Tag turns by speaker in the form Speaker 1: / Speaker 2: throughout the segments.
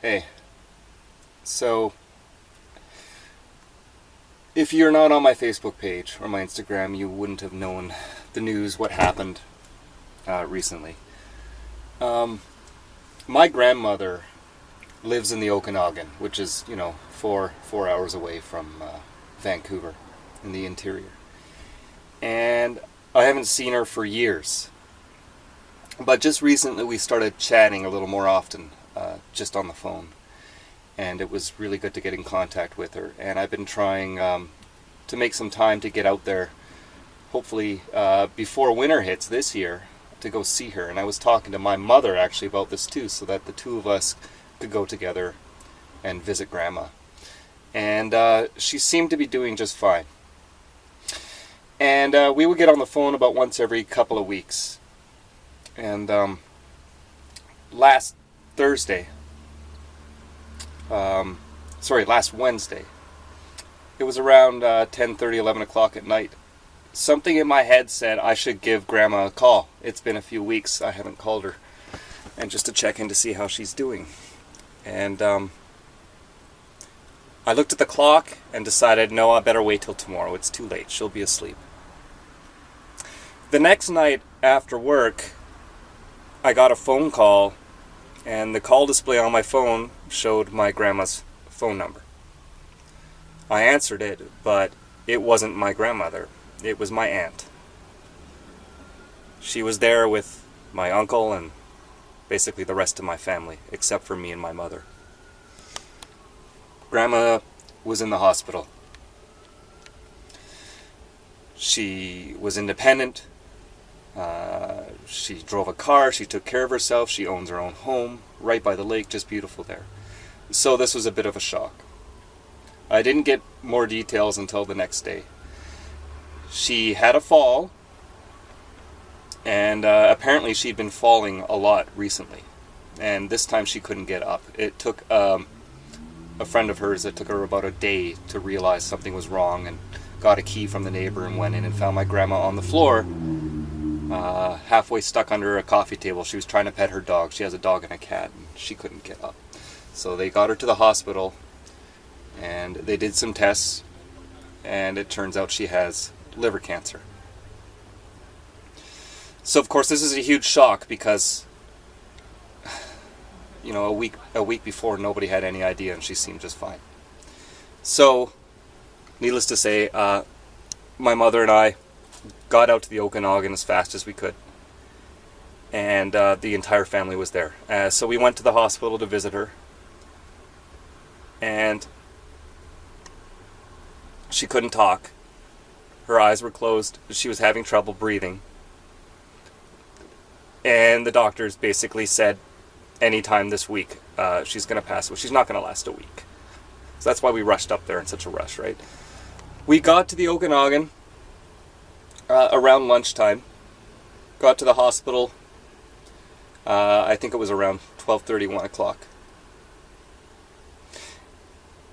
Speaker 1: Hey, so if you're not on my Facebook page or my Instagram, you wouldn't have known the news, what happened recently. My grandmother lives in the Okanagan, which is, 4 hours away from Vancouver in the interior. And I haven't seen her for years. But just recently we started chatting a little more often, just on the phone. And it was really good to get in contact with her. And I've been trying to make some time to get out there, hopefully before winter hits this year, to go see her. And I was talking to my mother actually about this too, so that the two of us could go together and visit Grandma. And she seemed to be doing just fine. And we would get on the phone about once every couple of weeks. And last Wednesday, it was around 10:30, 11 o'clock at night. Something in my head said I should give Grandma a call. It's been a few weeks, I haven't called her. And just to check in to see how she's doing. And I looked at the clock and decided, no, I better wait till tomorrow. It's too late. She'll be asleep. The next night after work, I got a phone call, and the call display on my phone showed my grandma's phone number. I answered it, but it wasn't my grandmother. It was my aunt. She was there with my uncle and basically the rest of my family, except for me and my mother. Grandma was in the hospital. She was independent. She drove a car, she took care of herself, she owns her own home, right by the lake, just beautiful there. So this was a bit of a shock. I didn't get more details until the next day. She had a fall, and apparently she'd been falling a lot recently, and this time she couldn't get up. It took a friend of hers, it took her about a day to realize something was wrong, and got a key from the neighbor and went in and found my grandma on the floor, halfway stuck under a coffee table. She was trying to pet her dog. She has a dog and a cat, and she couldn't get up. So they got her to the hospital, and they did some tests, and it turns out she has liver cancer. So of course this is a huge shock because, a week before nobody had any idea, and she seemed just fine. So, needless to say, my mother and I got out to the Okanagan as fast as we could, and the entire family was there. So we went to the hospital to visit her, and she couldn't talk. Her eyes were closed. She was having trouble breathing. And the doctors basically said, anytime this week, she's going to pass away. She's not going to last a week. So that's why we rushed up there in such a rush, right? We got to the Okanagan around lunchtime. Got to the hospital, I think it was around 12:30, 1 o'clock.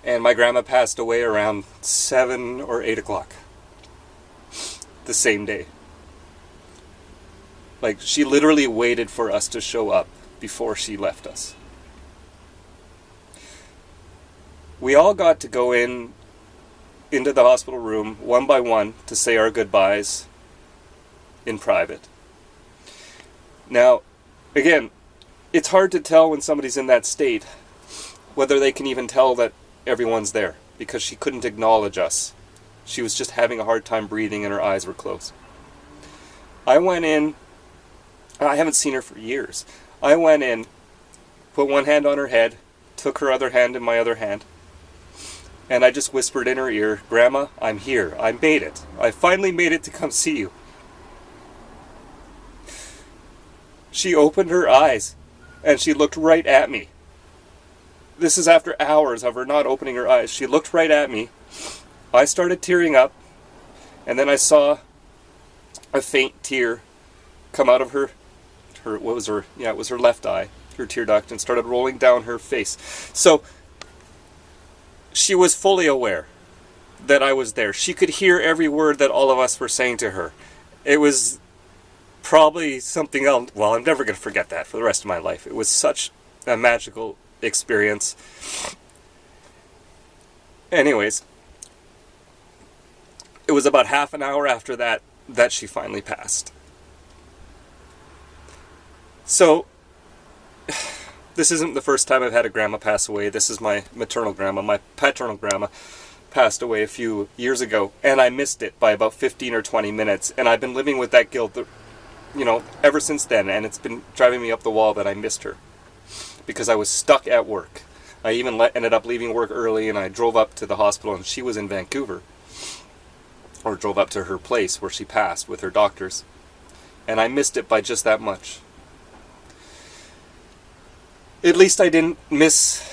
Speaker 1: And my grandma passed away around 7 or 8 o'clock. The same day. Like, she literally waited for us to show up before she left us. We all got to go into the hospital room one by one to say our goodbyes in private. Now, again, it's hard to tell when somebody's in that state whether they can even tell that everyone's there, because she couldn't acknowledge us. She was just having a hard time breathing and her eyes were closed. I went in. I haven't seen her for years. I went in, put one hand on her head, took her other hand in my other hand, and I just whispered in her ear, "Grandma, I'm here. I made it. I finally made it to come see you." She opened her eyes, and she looked right at me. This is after hours of her not opening her eyes. She looked right at me. I started tearing up, and then I saw a faint tear come out of her it was her left eye, her tear duct, and started rolling down her face. So she was fully aware that I was there. She could hear every word that all of us were saying to her. It was probably something else. Well, I'm never going to forget that for the rest of my life. It was such a magical experience. Anyways, it was about half an hour after that that she finally passed. So, this isn't the first time I've had a grandma pass away. This is my maternal grandma. My paternal grandma passed away a few years ago, and I missed it by about 15 or 20 minutes, and I've been living with that guilt, ever since then, and it's been driving me up the wall that I missed her, because I was stuck at work. I even ended up leaving work early, and I drove up to the hospital, and she was in Vancouver, or drove up to her place where she passed with her doctors, and I missed it by just that much. At least I didn't miss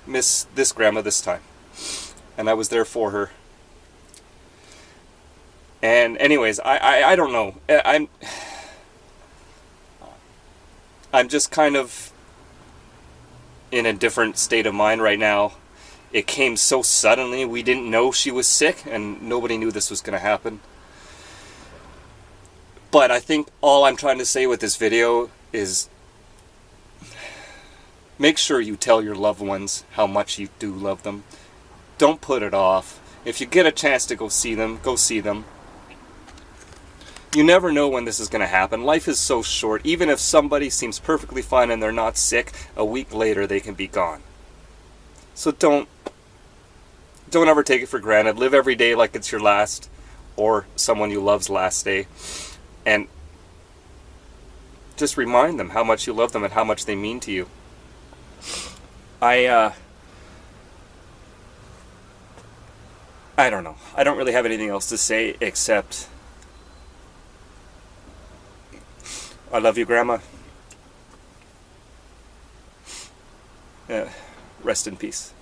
Speaker 1: this grandma this time, and I was there for her. And anyways, I don't know. I'm just kind of in a different state of mind right now. It came so suddenly. We didn't know she was sick, and nobody knew this was going to happen. But I think all I'm trying to say with this video is make sure you tell your loved ones how much you do love them. Don't put it off. If you get a chance to go see them, go see them. You never know when this is going to happen. Life is so short. Even if somebody seems perfectly fine and they're not sick, a week later they can be gone. So don't ever take it for granted. Live every day like it's your last, or someone you love's last day. And just remind them how much you love them and how much they mean to you. I don't know. I don't really have anything else to say except I love you, Grandma. Rest in peace.